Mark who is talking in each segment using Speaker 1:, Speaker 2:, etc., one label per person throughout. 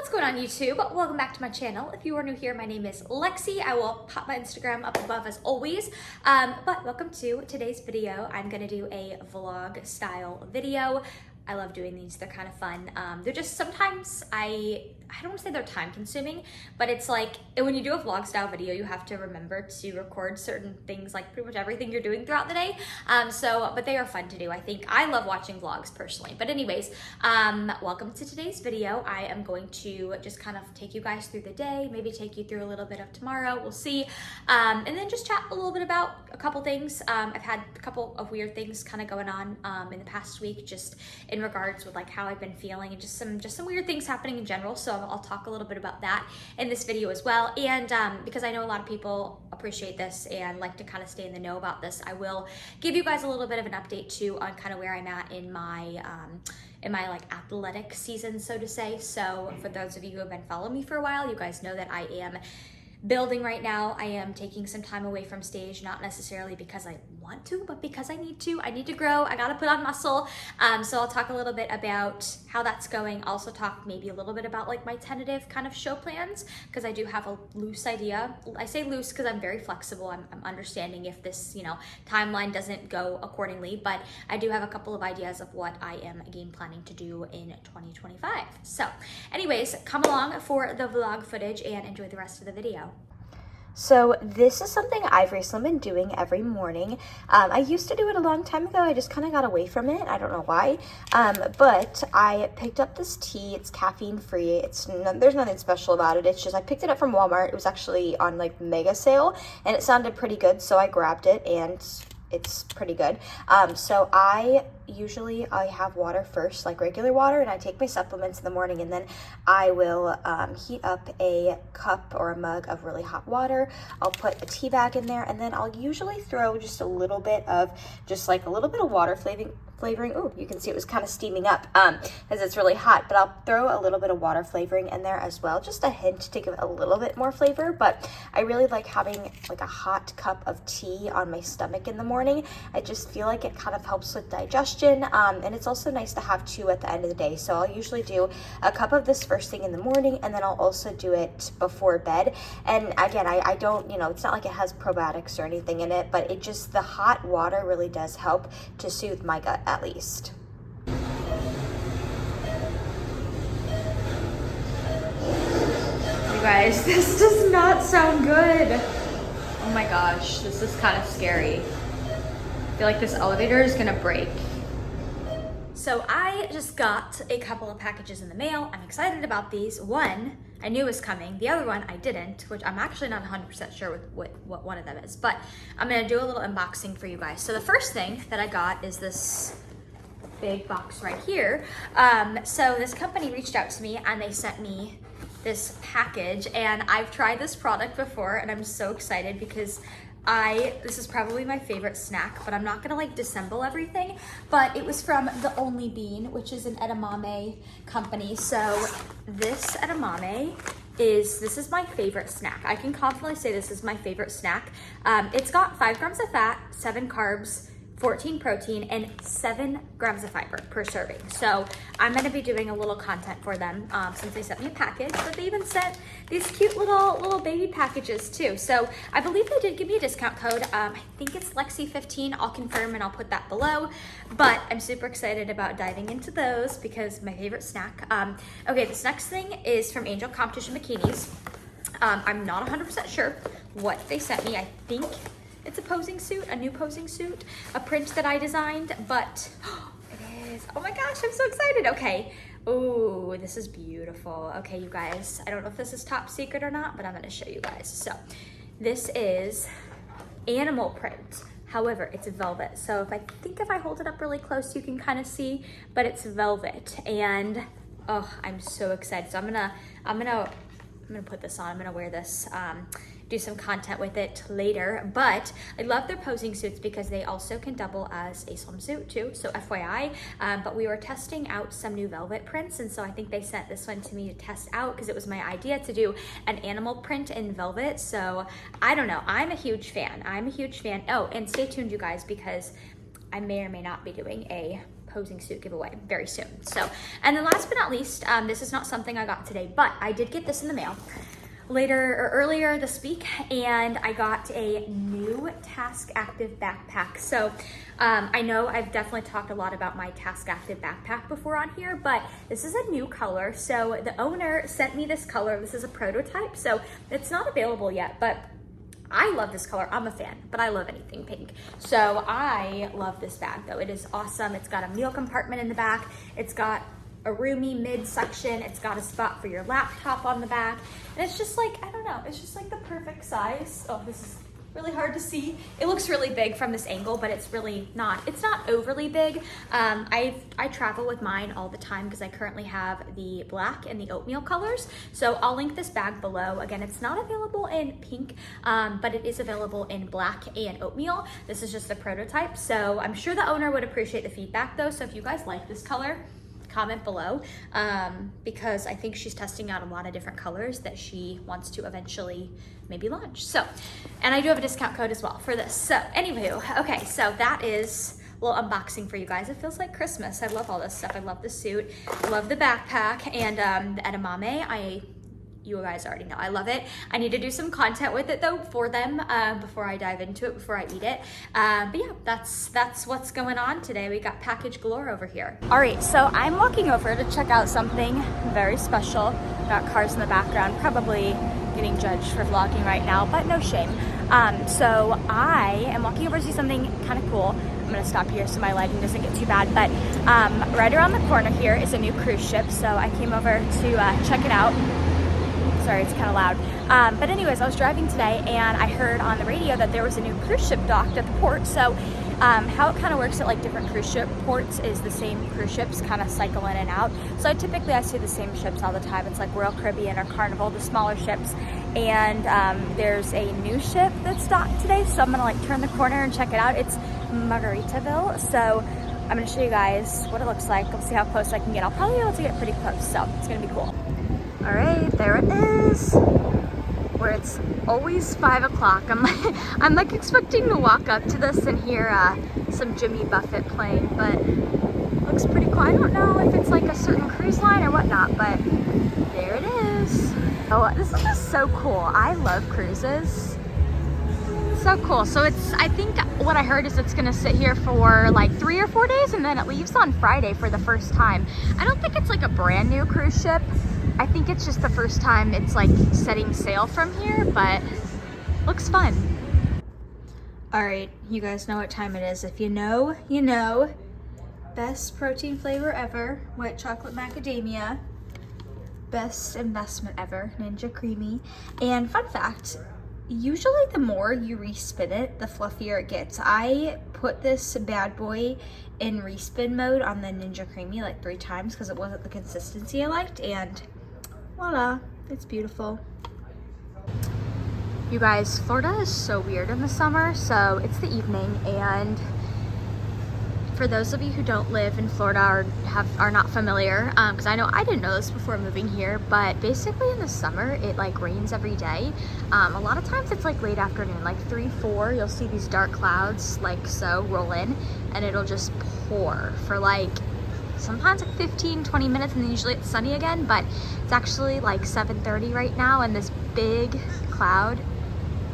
Speaker 1: What's going on YouTube? Welcome back to my channel. If you are new here, my name is Lexie. I will pop my Instagram up above as always. But welcome to today's video. I'm gonna do a vlog style video. I love doing these, they're kind of fun. They're just sometimes, I don't want to say they're time consuming, but it's like when you do a vlog style video, you have to remember to record certain things, like pretty much everything you're doing throughout the day. But they are fun to do. I think I love watching vlogs personally. But anyways, welcome to today's video. I am going to just kind of take you guys through the day, maybe take you through a little bit of tomorrow, we'll see. And then just chat a little bit about a couple things. I've had a couple of weird things kind of going on in the past week, just in regards with like how I've been feeling and just some weird things happening in general. So I'll talk a little bit about that in this video as well. And because I know a lot of people appreciate this and like to kind of stay in the know about this, I will give you guys a little bit of an update too on kind of where I'm at in my like athletic season, so to say. So for those of you who have been following me for a while, you guys know that I am building right now. I am taking some time away from stage, not necessarily because I want to, but because I need to. I need to grow. I gotta put on muscle. So I'll talk a little bit about how that's going. Also talk maybe a little bit about like my tentative kind of show plans, because I do have a loose idea. I say loose because I'm very flexible. I'm understanding if this, timeline doesn't go accordingly, but I do have a couple of ideas of what I am game planning to do in 2025. So anyways, come along for the vlog footage and enjoy the rest of the video.
Speaker 2: So this is something I've recently been doing every morning. I used to do it a long time ago. I just kind of got away from it. I don't know why. But I picked up this tea. It's caffeine free. There's nothing special about it. It's just I picked it up from Walmart. It was actually on like mega sale and it sounded pretty good. So I grabbed it and it's pretty good. So I have water first, like regular water, and I take my supplements in the morning, and then I will heat up a cup or a mug of really hot water. I'll put a tea bag in there, and then I'll usually throw just a little bit of water flavoring. Oh, you can see it was kind of steaming up as it's really hot, but I'll throw a little bit of water flavoring in there as well, just a hint to give it a little bit more flavor. But I really like having like a hot cup of tea on my stomach in the morning. I just feel like it kind of helps with digestion, and it's also nice to have two at the end of the day. So I'll usually do a cup of this first thing in the morning, and then I'll also do it before bed. And again, I don't, it's not like it has probiotics or anything in it, but the hot water really does help to soothe my gut, at least.
Speaker 1: You guys, this does not sound good. Oh my gosh, this is kind of scary. I feel like this elevator is gonna break. So I just got a couple of packages in the mail. I'm excited about these. One I knew was coming. The other one I didn't, which I'm actually not 100% sure what one of them is, but I'm gonna do a little unboxing for you guys. So the first thing that I got is this big box right here. So this company reached out to me and they sent me this package, and I've tried this product before and I'm so excited because this is probably my favorite snack, but I'm not gonna like disassemble everything, but it was from The Only Bean, which is an edamame company. So this edamame this is my favorite snack. I can confidently say this is my favorite snack. It's got 5 grams of fat, 7 carbs, 14 protein, and 7 grams of fiber per serving. So I'm gonna be doing a little content for them since they sent me a package, but they even sent these cute little baby packages too. So I believe they did give me a discount code. I think it's Lexie15. I'll confirm and I'll put that below, but I'm super excited about diving into those because my favorite snack. Okay, this next thing is from Angel Competition Bikinis. I'm not 100% sure what they sent me. I think it's a posing suit, a new posing suit, a print that I designed, but it is. Oh my gosh, I'm so excited. Okay. Oh, this is beautiful. Okay, you guys, I don't know if this is top secret or not, but I'm gonna show you guys. So this is animal print. However, it's velvet. So if I hold it up really close, you can kind of see, but it's velvet. And oh, I'm so excited. So I'm gonna put this on. I'm gonna wear this, do some content with it later. But I love their posing suits because they also can double as a swimsuit too, so FYI. But we were testing out some new velvet prints, and so I think they sent this one to me to test out because it was my idea to do an animal print in velvet. So I don't know, I'm a huge fan. Oh, and stay tuned, you guys, because I may or may not be doing a posing suit giveaway very soon. So, and then last but not least, this is not something I got today, but I did get this in the mail earlier this week, and I got a new Task Active backpack. So I know I've definitely talked a lot about my Task Active backpack before on here, but this is a new color. So the owner sent me this color. This is a prototype, so it's not available yet, but I love this color. I'm a fan, but I love anything pink. So I love this bag though. It is awesome. It's got a meal compartment in the back. It's got a roomy midsection. It's got a spot for your laptop on the back. And it's just like, I don't know, it's just like the perfect size. Oh, this is really hard to see. It looks really big from this angle, but it's really not. It's not overly big. I travel with mine all the time because I currently have the black and the oatmeal colors. So I'll link this bag below. Again, it's not available in pink, but it is available in black and oatmeal. This is just a prototype. So I'm sure the owner would appreciate the feedback though. So if you guys like this color, comment below, because I think she's testing out a lot of different colors that she wants to eventually maybe launch. So, and I do have a discount code as well for this. So anywho, okay, so that is a little unboxing for you guys. It feels like Christmas. I love all this stuff. I love the suit, I love the backpack, and the edamame. You guys already know I love it. I need to do some content with it though for them before I dive into it, before I eat it. But yeah, that's what's going on today. We got package galore over here. All right, so I'm walking over to check out something very special. Got cars in the background, probably getting judged for vlogging right now, but no shame. So I am walking over to see something kind of cool. I'm gonna stop here so my lighting doesn't get too bad, but right around the corner here is a new cruise ship. So I came over to check it out. Sorry, it's kind of loud. But anyways, I was driving today and I heard on the radio that there was a new cruise ship docked at the port. So how it kind of works at like different cruise ship ports is the same cruise ships kind of cycle in and out. So typically I see the same ships all the time. It's like Royal Caribbean or Carnival, the smaller ships. And there's a new ship that's docked today. So I'm gonna like turn the corner and check it out. It's Margaritaville. So I'm gonna show you guys what it looks like. We'll see how close I can get. I'll probably be able to get pretty close, so it's gonna be cool. All right, there it is, where it's always 5 o'clock. I'm like expecting to walk up to this and hear some Jimmy Buffett playing, but it looks pretty cool. I don't know if it's like a certain cruise line or whatnot, but there it is. Oh, this is just so cool. I love cruises. So cool. So I think what I heard is it's gonna sit here for like 3 or 4 days and then it leaves on Friday for the first time. I don't think it's like a brand new cruise ship. I think it's just the first time it's like setting sail from here, but looks fun. All right, you guys know what time it is. If you know, you know. Best protein flavor ever, white chocolate macadamia. Best investment ever, Ninja Creami. And fun fact, usually the more you respin it, the fluffier it gets. I put this bad boy in respin mode on the Ninja Creami like 3 times because it wasn't the consistency I liked, and voila, it's beautiful. You guys, Florida is so weird in the summer. So it's the evening, and for those of you who don't live in Florida or are not familiar, because I know I didn't know this before moving here, but basically in the summer it like rains every day. A lot of times it's like late afternoon, like 3, 4, you'll see these dark clouds like so roll in, and it'll just pour for like sometimes like 15, 20 minutes, and then usually it's sunny again. But it's actually like 7:30 right now, and this big cloud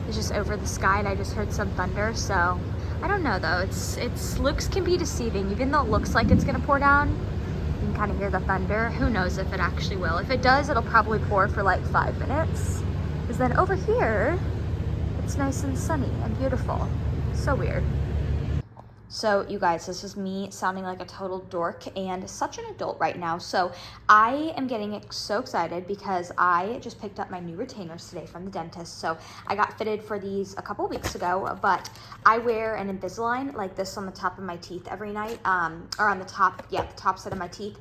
Speaker 1: is just over the sky, and I just heard some thunder. So I don't know though, it's looks can be deceiving. Even though it looks like it's gonna pour down, you can kind of hear the thunder. Who knows if it actually will. If it does, it'll probably pour for like 5 minutes, because then over here it's nice and sunny and beautiful. So weird. So you guys, this is me sounding like a total dork and such an adult right now. So I am getting so excited because I just picked up my new retainers today from the dentist. So I got fitted for these a couple weeks ago, but I wear an Invisalign like this on the top of my teeth every night, or on the top, yeah, the top set of my teeth,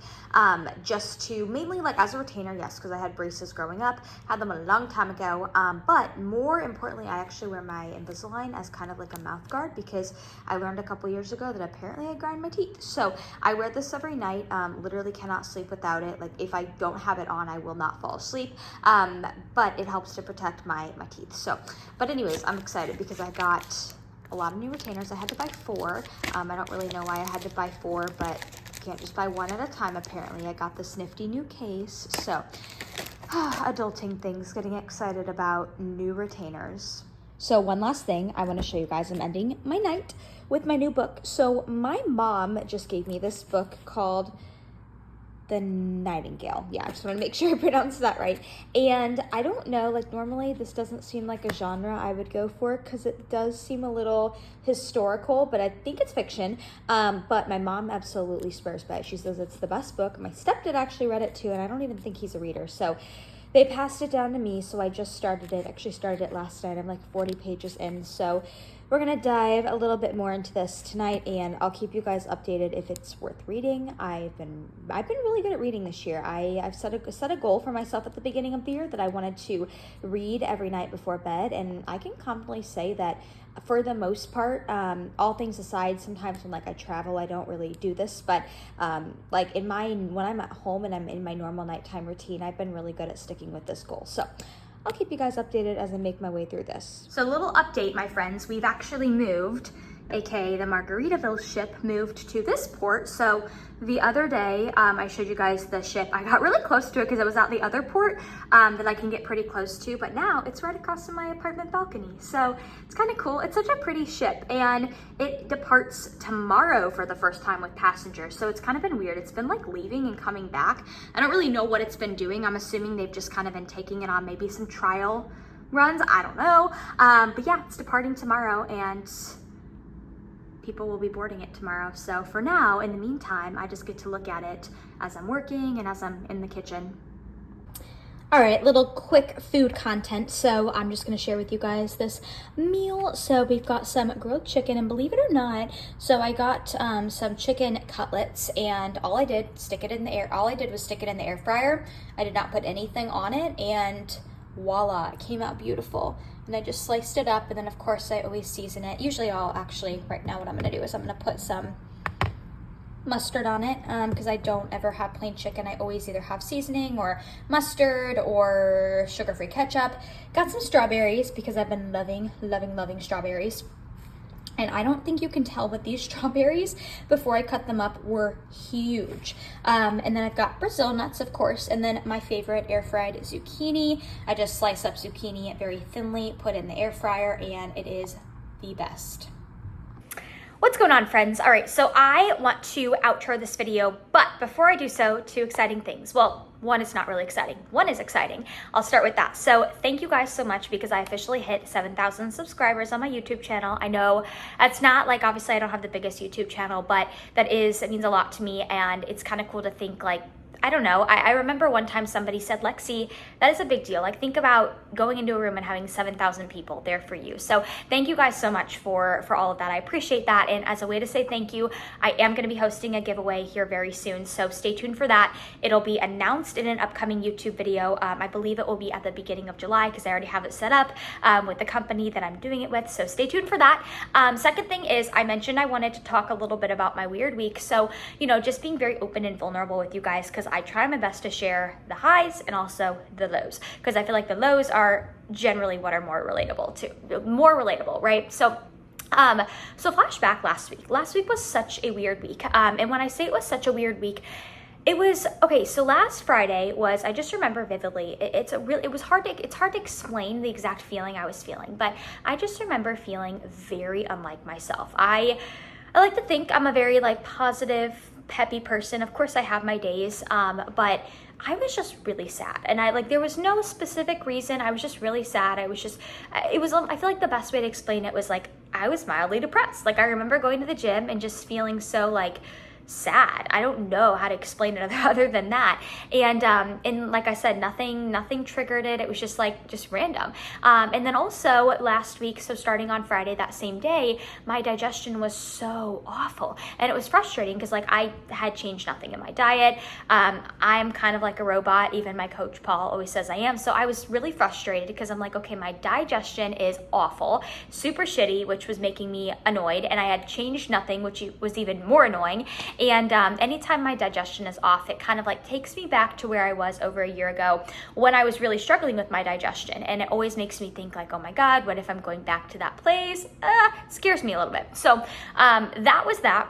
Speaker 1: just to mainly like as a retainer, yes, because I had braces growing up, had them a long time ago, but more importantly, I actually wear my Invisalign as kind of like a mouth guard, because I learned a couple years ago that apparently I grind my teeth. So I wear this every night, literally cannot sleep without it. Like if I don't have it on, I will not fall asleep, but it helps to protect my teeth. So, but anyways, I'm excited because I got a lot of new retainers. I had to buy 4. I don't really know why I had to buy 4, but can't just buy one at a time, apparently. I got this nifty new case. So, adulting things, getting excited about new retainers. So one last thing I want to show you guys. I'm ending my night with my new book. So my mom just gave me this book called The Nightingale. Yeah, I just want to make sure I pronounced that right. And I don't know, like normally this doesn't seem like a genre I would go for because it does seem a little historical, but I think it's fiction. But my mom absolutely swears by it. She says it's the best book. My stepdad actually read it too, and I don't even think he's a reader. So they passed it down to me, so I just started it. Actually started it last night. I'm like 40 pages in. So we're gonna dive a little bit more into this tonight, and I'll keep you guys updated if it's worth reading. I've been really good at reading this year. I've set a goal for myself at the beginning of the year that I wanted to read every night before bed, and I can confidently say that for the most part, all things aside, sometimes when like I travel, I don't really do this, but like when I'm at home and I'm in my normal nighttime routine, I've been really good at sticking with this goal. So I'll keep you guys updated as I make my way through this. So a little update, my friends, we've actually moved, aka the Margaritaville ship moved to this port. So the other day, I showed you guys the ship. I got really close to it because it was at the other port that I can get pretty close to, but now it's right across from my apartment balcony. So it's kind of cool. It's such a pretty ship, and it departs tomorrow for the first time with passengers. So it's kind of been weird. It's been like leaving and coming back. I don't really know what it's been doing. I'm assuming they've just kind of been taking it on maybe some trial runs. I don't know. But yeah, it's departing tomorrow, and people will be boarding it tomorrow. So for now, in the meantime, I just get to look at it as I'm working and as I'm in the kitchen. All right, little quick food content. So I'm just gonna share with you guys this meal. So we've got some grilled chicken, and believe it or not, so I got some chicken cutlets, and all I did was stick it in the air fryer. I did not put anything on it, and voila, it came out beautiful. And I just sliced it up, and then of course I always season it. Usually right now what I'm gonna do is I'm gonna put some mustard on it because I don't ever have plain chicken. I always either have seasoning or mustard or sugar-free ketchup. Got some strawberries because I've been loving strawberries. And I don't think you can tell, but these strawberries, before I cut them up, were huge. And then I've got Brazil nuts, of course, and then my favorite air-fried zucchini. I just slice up zucchini very thinly, put it in the air fryer, and it is the best. What's going on, friends? All right, so I want to outro this video, but before I do so, two exciting things. Well, one is not really exciting. One is exciting. I'll start with that. So thank you guys so much because I officially hit 7,000 subscribers on my YouTube channel. I know that's not like, obviously I don't have the biggest YouTube channel, but it means a lot to me, and it's kind of cool to think like, I don't know. I remember one time somebody said, Lexie, that is a big deal. Like, think about going into a room and having 7,000 people there for you. So thank you guys so much for all of that. I appreciate that. And as a way to say thank you, I am going to be hosting a giveaway here very soon. So stay tuned for that. It'll be announced in an upcoming YouTube video. I believe it will be at the beginning of July because I already have it set up with the company that I'm doing it with. So stay tuned for that. Second thing is, I mentioned I wanted to talk a little bit about my weird week. So, just being very open and vulnerable with you guys, because I try my best to share the highs and also the lows, because I feel like the lows are generally what are more relatable, right? So flashback last week. Last week was such a weird week. And when I say it was such a weird week, it was, okay, so last Friday was, I just remember vividly, it's hard to explain the exact feeling I was feeling, but I just remember feeling very unlike myself. I like to think I'm a very like positive, peppy person. Of course I have my days, but I was just really sad, and there was no specific reason. I was just really sad. I feel like the best way to explain it was like, I was mildly depressed. Like, I remember going to the gym and just feeling so like sad. I don't know how to explain it other than that. And like I said, nothing triggered it. It was just random. And then also last week, so starting on Friday, that same day, my digestion was so awful. And it was frustrating because like I had changed nothing in my diet. I'm kind of like a robot. Even my coach, Paul, always says I am. So I was really frustrated because I'm like, okay, my digestion is awful, super shitty, which was making me annoyed. And I had changed nothing, which was even more annoying. And anytime my digestion is off, it kind of like takes me back to where I was over a year ago when I was really struggling with my digestion. And it always makes me think like, oh my God, what if I'm going back to that place? It scares me a little bit. So that was that.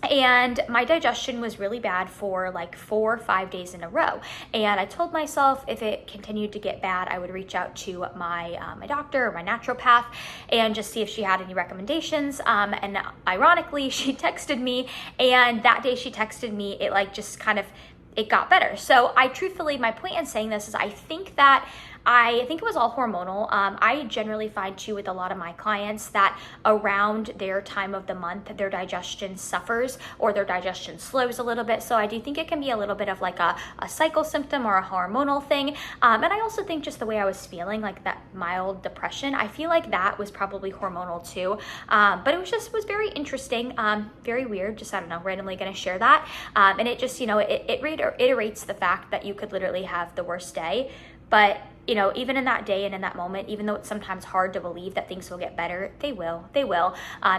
Speaker 1: And my digestion was really bad for like 4 or 5 days in a row. And I told myself if it continued to get bad, I would reach out to my doctor or my naturopath and just see if she had any recommendations. And ironically, she texted me, and that day she texted me, it like just kind of, it got better. So I truthfully, my point in saying this is I think it was all hormonal. I generally find too with a lot of my clients that around their time of the month, their digestion suffers or their digestion slows a little bit. So I do think it can be a little bit of like a cycle symptom or a hormonal thing. And I also think just the way I was feeling, like that mild depression, I feel like that was probably hormonal too. But it was very interesting, very weird, just, I don't know, randomly gonna share that. And it just, it reiterates the fact that you could literally have the worst day, but even in that day and in that moment, even though it's sometimes hard to believe that things will get better, they will.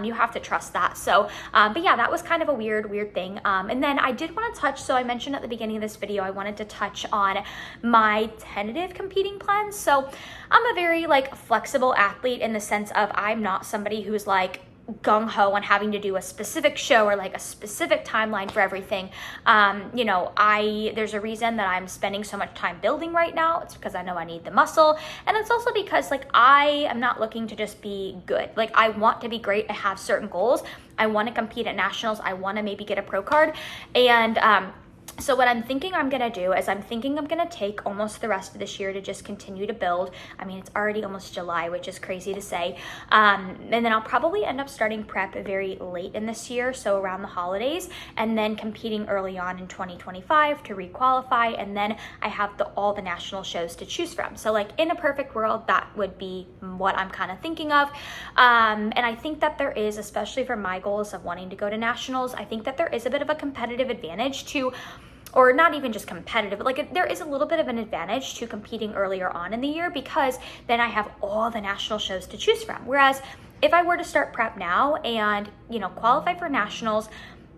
Speaker 1: You have to trust that. So, but yeah, that was kind of a weird thing. And then I did want to touch, so I mentioned at the beginning of this video, I wanted to touch on my tentative competing plans. So I'm a very like flexible athlete in the sense of I'm not somebody who's like gung-ho on having to do a specific show or like a specific timeline for everything. There's a reason that I'm spending so much time building right now. It's because I know I need the muscle, and it's also because like I am not looking to just be good. Like I want to be great. I have certain goals. I want to compete at nationals. I want to maybe get a pro card, and so what I'm thinking I'm gonna do is I'm gonna take almost the rest of this year to just continue to build. I mean, it's already almost July, which is crazy to say. And then I'll probably end up starting prep very late in this year, so around the holidays, and then competing early on in 2025 to re-qualify, and then I have all the national shows to choose from. So like in a perfect world, that would be what I'm kind of thinking of. And I think that there is, especially for my goals of wanting to go to nationals, I think that there is a bit of a competitive advantage to, or not even just competitive, but like there is a little bit of an advantage to competing earlier on in the year, because then I have all the national shows to choose from. Whereas if I were to start prep now and, qualify for nationals,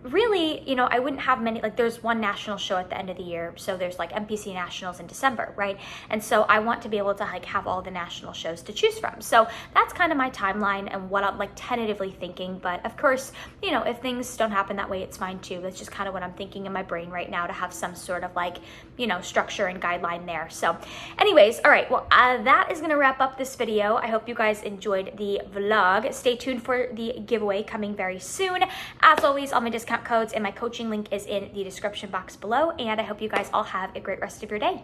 Speaker 1: really, I wouldn't have many, like there's one national show at the end of the year. So there's like MPC nationals in December, right? And so I want to be able to like have all the national shows to choose from. So that's kind of my timeline and what I'm like tentatively thinking. But of course, if things don't happen that way, it's fine too. That's just kind of what I'm thinking in my brain right now, to have some sort of like, structure and guideline there. So anyways, all right, well, that is going to wrap up this video. I hope you guys enjoyed the vlog. Stay tuned for the giveaway coming very soon. As always, all my discount codes and my coaching link is in the description box below, and I hope you guys all have a great rest of your day.